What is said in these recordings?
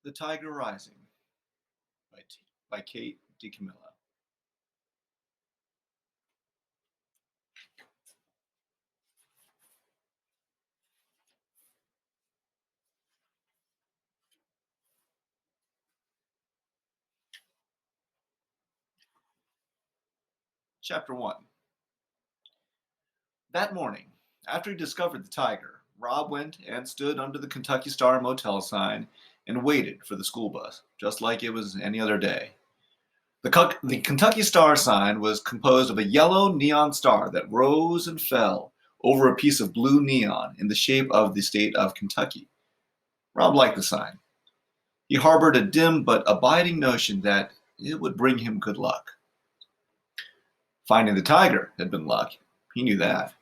The Tiger Rising by Kate DiCamillo. Chapter 1. That morning, after he discovered the tiger, Rob went and stood under the Kentucky Star Motel sign and waited for the school bus, just like it was any other day. The Kentucky Star sign was composed of a yellow neon star that rose and fell over a piece of blue neon in the shape of the state of Kentucky. Rob liked the sign. He harbored a dim but abiding notion that it would bring him good luck. Finding the tiger had been luck. He knew that.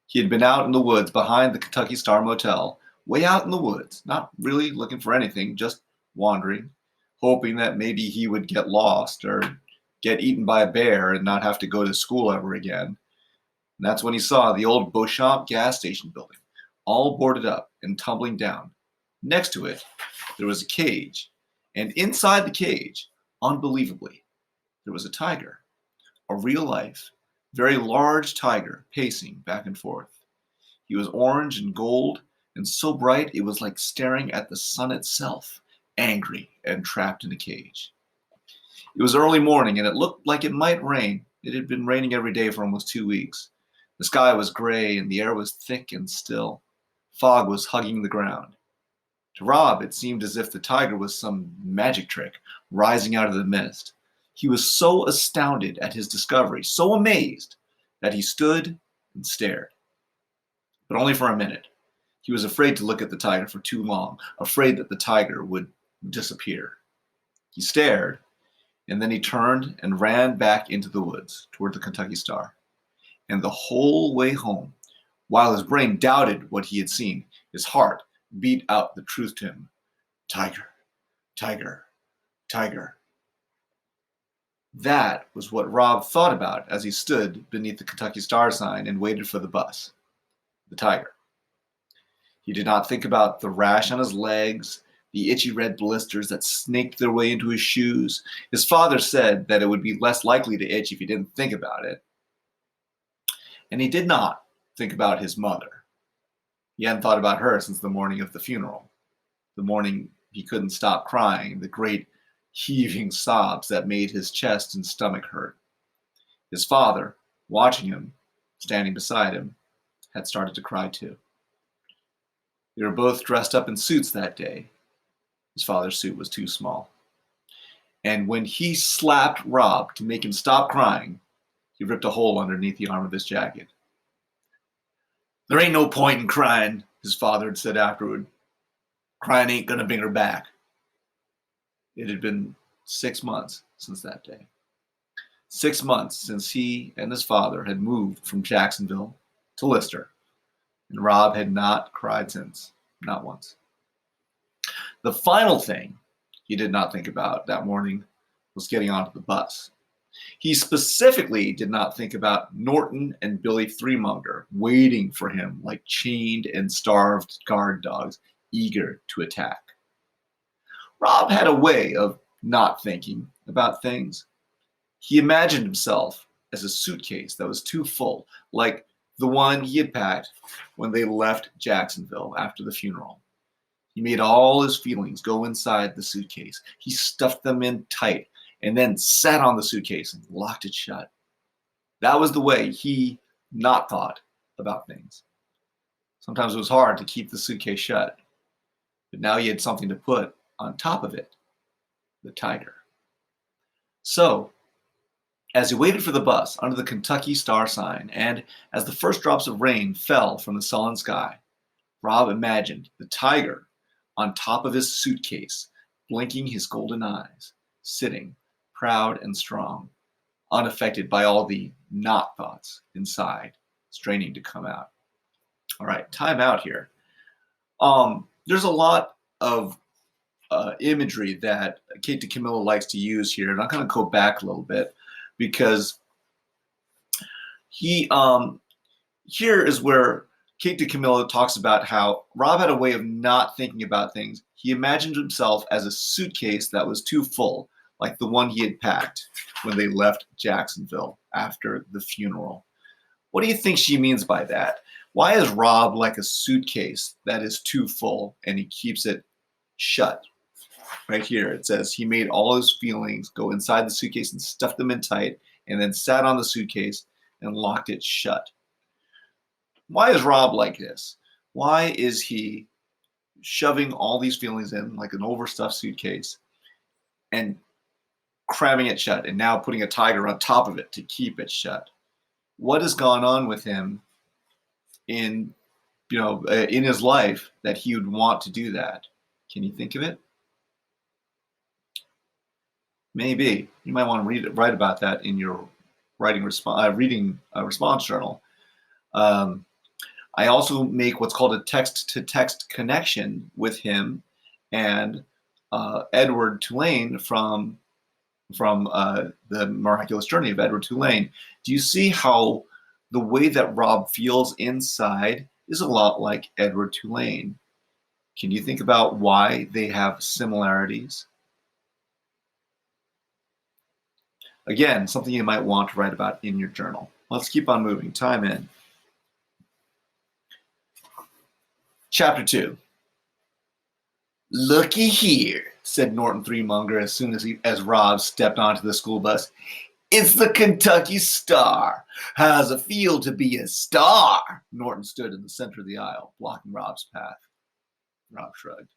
He had been out in the woods behind the Kentucky Star Motel, way out in the woods, not really looking for anything, just wandering, hoping that maybe he would get lost or get eaten by a bear and not have to go to school ever again. And that's when he saw the old Beauchamp gas station building, all boarded up and tumbling down. Next to it, there was a cage, and inside the cage, unbelievably, there was a tiger, a real-life, very large tiger pacing back and forth. He was orange and gold, and so bright it was like staring at the sun itself, angry and trapped in a cage. It was early morning, and it looked like it might rain. It had been raining every day for almost 2 weeks. The sky was gray, and the air was thick and still. Fog was hugging the ground. To Rob, it seemed as if the tiger was some magic trick, rising out of the mist. He was so astounded at his discovery, so amazed, that he stood and stared. But only for a minute. He was afraid to look at the tiger for too long, afraid that the tiger would disappear. He stared, and then he turned and ran back into the woods toward the Kentucky Star. And the whole way home, while his brain doubted what he had seen, his heart beat out the truth to him. Tiger, tiger, tiger. That was what Rob thought about as he stood beneath the Kentucky Star sign and waited for the bus. The tiger. He did not think about the rash on his legs, the itchy red blisters that snaked their way into his shoes. His father said that it would be less likely to itch if he didn't think about it. And he did not think about his mother. He hadn't thought about her since the morning of the funeral, the morning he couldn't stop crying, the great heaving sobs that made his chest and stomach hurt. His father, watching him, standing beside him, had started to cry too. They were both dressed up in suits that day. His father's suit was too small. And when he slapped Rob to make him stop crying, he ripped a hole underneath the arm of his jacket. There ain't no point in crying, his father had said afterward. Crying ain't gonna bring her back. It had been 6 months since that day. 6 months since he and his father had moved from Jacksonville to Lister, and Rob had not cried since, not once. The final thing he did not think about that morning was getting onto the bus. He specifically did not think about Norton and Billy Threemonger waiting for him like chained and starved guard dogs, eager to attack. Rob had a way of not thinking about things. He imagined himself as a suitcase that was too full, like the one he had packed when they left Jacksonville after the funeral. He made all his feelings go inside the suitcase. He stuffed them in tight and then sat on the suitcase and locked it shut. That was the way he not thought about things. Sometimes it was hard to keep the suitcase shut, but now he had something to put on top of it, the tiger. So, as he waited for the bus under the Kentucky Star sign, and as the first drops of rain fell from the sullen sky, Rob imagined the tiger on top of his suitcase, blinking his golden eyes, sitting proud and strong, unaffected by all the not thoughts inside, straining to come out. All right, time out here. There's a lot of imagery that Kate DiCamillo likes to use here, and I'm going to go back a little bit because he here is where Kate DiCamillo talks about how Rob had a way of not thinking about things. He imagined himself as a suitcase that was too full, like the one he had packed when they left Jacksonville after the funeral. What do you think she means by that? Why is Rob like a suitcase that is too full and he keeps it shut? Right here, it says he made all his feelings go inside the suitcase and stuffed them in tight and then sat on the suitcase and locked it shut. Why is Rob like this? Why is he shoving all these feelings in like an overstuffed suitcase and cramming it shut and now putting a tiger on top of it to keep it shut? What has gone on with him in in his life that he would want to do that? Can you think of it? Maybe you might want to write about that in your reading response journal. I also make what's called a text-to-text connection with him and Edward Tulane from the Miraculous Journey of Edward Tulane. Do you see how the way that Rob feels inside is a lot like Edward Tulane? Can you think about why they have similarities? Again, something you might want to write about in your journal. Let's keep on moving. Time in. Chapter 2. "Looky here," said Norton Threemonger as soon as Rob stepped onto the school bus. "It's the Kentucky Star. How's it feel to be a star?" Norton stood in the center of the aisle, blocking Rob's path. Rob shrugged.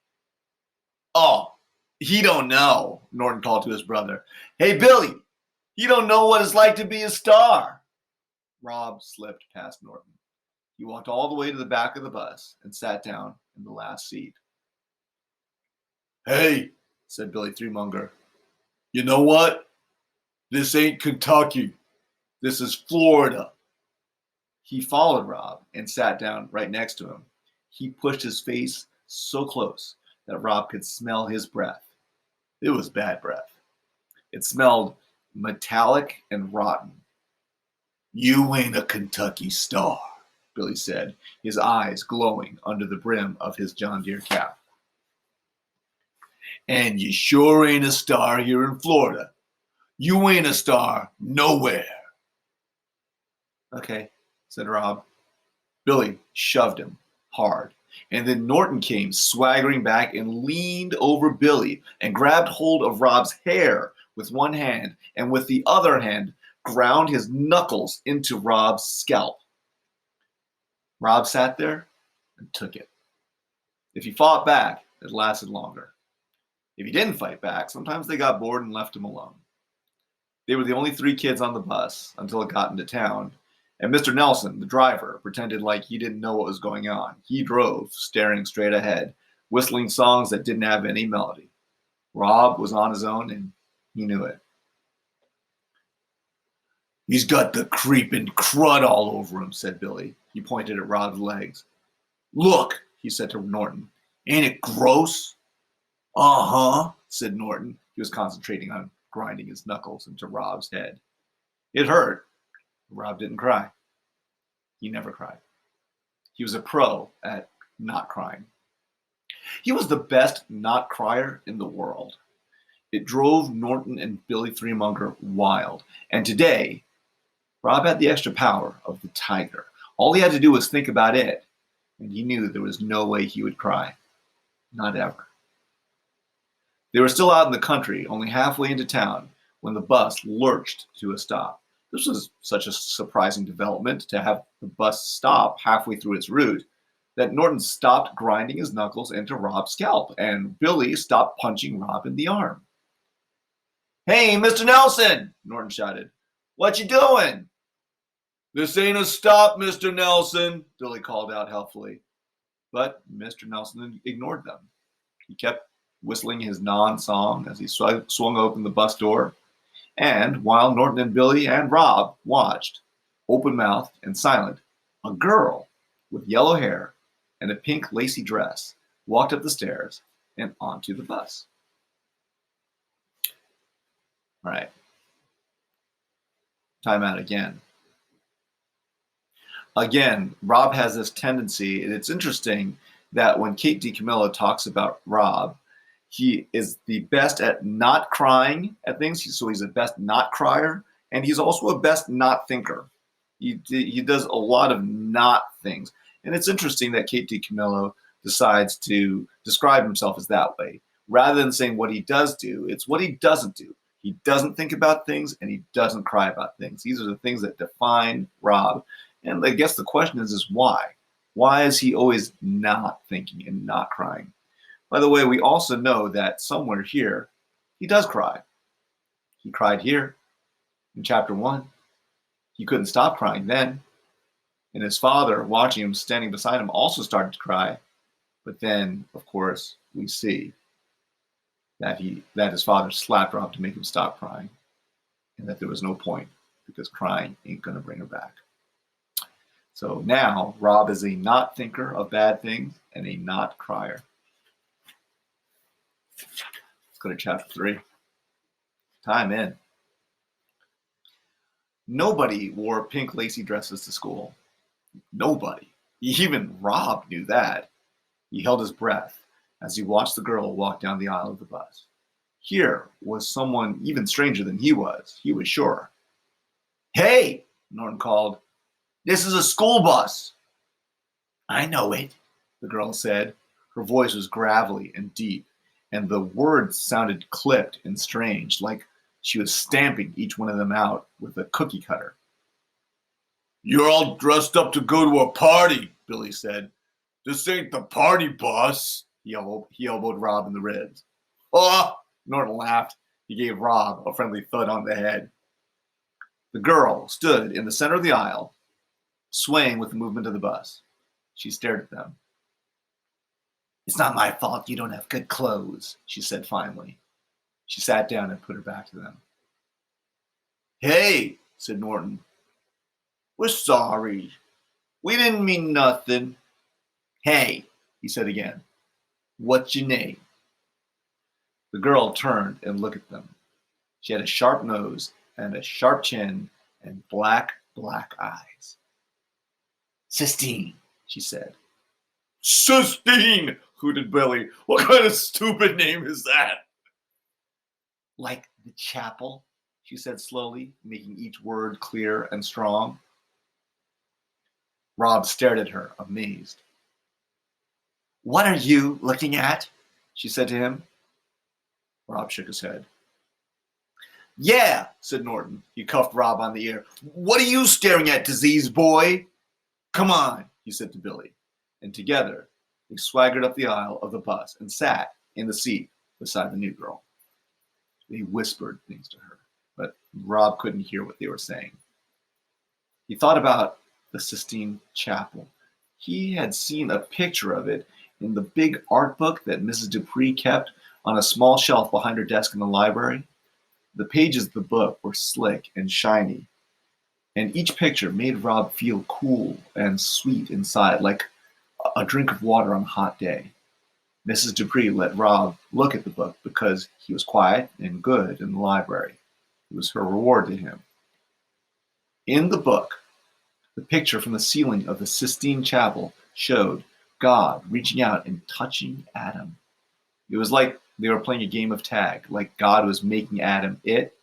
"Oh, he don't know," Norton called to his brother. "Hey, Billy, you don't know what it's like to be a star." Rob slipped past Norton. He walked all the way to the back of the bus and sat down in the last seat. "Hey," said Billy Threemonger, "you know what? This ain't Kentucky. This is Florida." He followed Rob and sat down right next to him. He pushed his face so close that Rob could smell his breath. It was bad breath. It smelled metallic and rotten. "You ain't a Kentucky Star," Billy said, his eyes glowing under the brim of his John Deere cap. "And you sure ain't a star here in Florida. You ain't a star nowhere." "Okay," said Rob. Billy shoved him hard, and then Norton came swaggering back and leaned over Billy and grabbed hold of Rob's hair with one hand and with the other hand ground his knuckles into Rob's scalp. Rob sat there and took it. If he fought back, it lasted longer. If he didn't fight back, sometimes they got bored and left him alone. They were the only 3 kids on the bus until it got into town, and Mr. Nelson, the driver, pretended like he didn't know what was going on. He drove, staring straight ahead, whistling songs that didn't have any melody. Rob was on his own, and he knew it. "He's got the creeping crud all over him," said Billy. He pointed at Rob's legs. "Look," he said to Norton. "Ain't it gross?" "Uh-huh," said Norton. He was concentrating on grinding his knuckles into Rob's head. It hurt. Rob didn't cry. He never cried. He was a pro at not crying. He was the best not crier in the world. It drove Norton and Billy Threemonger wild. And today, Rob had the extra power of the tiger. All he had to do was think about it, and he knew there was no way he would cry. Not ever. They were still out in the country, only halfway into town, when the bus lurched to a stop. This was such a surprising development to have the bus stop halfway through its route that Norton stopped grinding his knuckles into Rob's scalp, and Billy stopped punching Rob in the arm. "Hey, Mr. Nelson!" Norton shouted. "What you doing?" "This ain't a stop, Mr. Nelson," Billy called out helpfully. But Mr. Nelson ignored them. He kept whistling his non-song as he swung open the bus door. And while Norton and Billy and Rob watched, open-mouthed and silent, a girl with yellow hair and a pink lacy dress walked up the stairs and onto the bus. All right. Time out again. Again, Rob has this tendency, and it's interesting that when Kate DiCamillo talks about Rob, he is the best at not crying at things. So he's the best not crier, and he's also a best not thinker. He does a lot of not things. And it's interesting that Kate DiCamillo decides to describe himself as that way. Rather than saying what he does do, it's what he doesn't do. He doesn't think about things and he doesn't cry about things. These are the things that define Rob. And I guess the question is why? Why is he always not thinking and not crying? By the way, we also know that somewhere here, he does cry. He cried here in chapter 1. He couldn't stop crying then. And his father, watching him standing beside him, also started to cry. But then, of course, we see that his father slapped Rob to make him stop crying, and that there was no point because crying ain't gonna bring her back. So now Rob is a not thinker of bad things and a not crier. Let's go to chapter 3. Time in. Nobody wore pink lacy dresses to school. Nobody. Even Rob knew that. He held his breath as he watched the girl walk down the aisle of the bus. Here was someone even stranger than he was sure. "Hey," Norton called, "this is a school bus." "I know it," the girl said. Her voice was gravelly and deep, and the words sounded clipped and strange, like she was stamping each one of them out with a cookie cutter. "You're all dressed up to go to a party," Billy said. "This ain't the party bus." He elbowed Rob in the ribs. "Oh!" Norton laughed. He gave Rob a friendly thud on the head. The girl stood in the center of the aisle, swaying with the movement of the bus. She stared at them. "It's not my fault you don't have good clothes," she said finally. She sat down and put her back to them. "Hey," said Norton. "We're sorry. We didn't mean nothing." "Hey," he said again. "What's your name?" The girl turned and looked at them. She had a sharp nose and a sharp chin and black eyes. "Sistine," she said. "Sistine," hooted Billy. "What kind of stupid name is that?" "Like the chapel," she said slowly, making each word clear and strong. Rob stared at her, amazed. "What are you looking at?" she said to him. Rob shook his head. "Yeah," said Norton. He cuffed Rob on the ear. "What are you staring at, disease boy?" "Come on," he said to Billy. And together, they swaggered up the aisle of the bus and sat in the seat beside the new girl. They whispered things to her, but Rob couldn't hear what they were saying. He thought about the Sistine Chapel. He had seen a picture of it in the big art book that Mrs. Dupree kept on a small shelf behind her desk in the library. The pages of the book were slick and shiny, and each picture made Rob feel cool and sweet inside, like a drink of water on a hot day. Mrs. Dupree let Rob look at the book because he was quiet and good in the library. It was her reward to him. In the book, the picture from the ceiling of the Sistine Chapel showed God reaching out and touching Adam. It was like they were playing a game of tag, like God was making Adam it.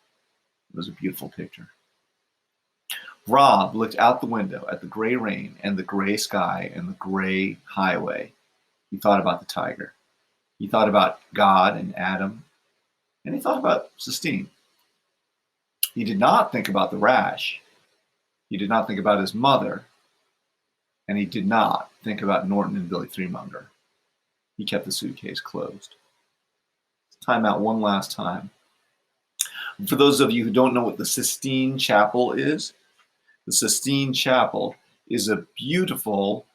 It was a beautiful picture. Rob looked out the window at the gray rain and the gray sky and the gray highway. He thought about the tiger. He thought about God and Adam. And he thought about Sistine. He did not think about the rash. He did not think about his mother. And he did not think about Norton and Billy Threemonger. He kept the suitcase closed. Time out one last time. For those of you who don't know what the Sistine Chapel is, the Sistine Chapel is a beautiful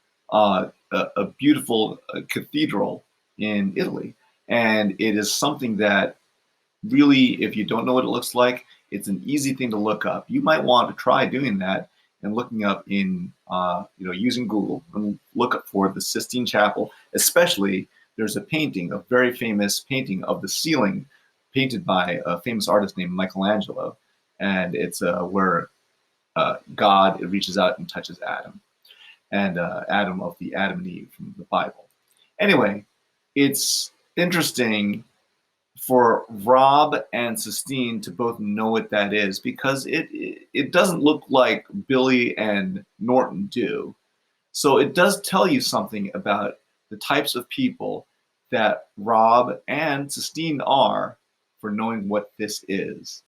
cathedral in Italy, and it is something that really, if you don't know what it looks like, it's an easy thing to look up. You might want to try doing that and looking up in using Google and look up for the Sistine Chapel. Especially, there's a painting, a very famous painting of the ceiling, painted by a famous artist named Michelangelo, and it's where God reaches out and touches Adam. and Adam of the Adam and Eve from the Bible. Anyway, it's interesting for Rob and Sistine to both know what that is because it doesn't look like Billy and Norton do. So it does tell you something about the types of people that Rob and Sistine are for knowing what this is.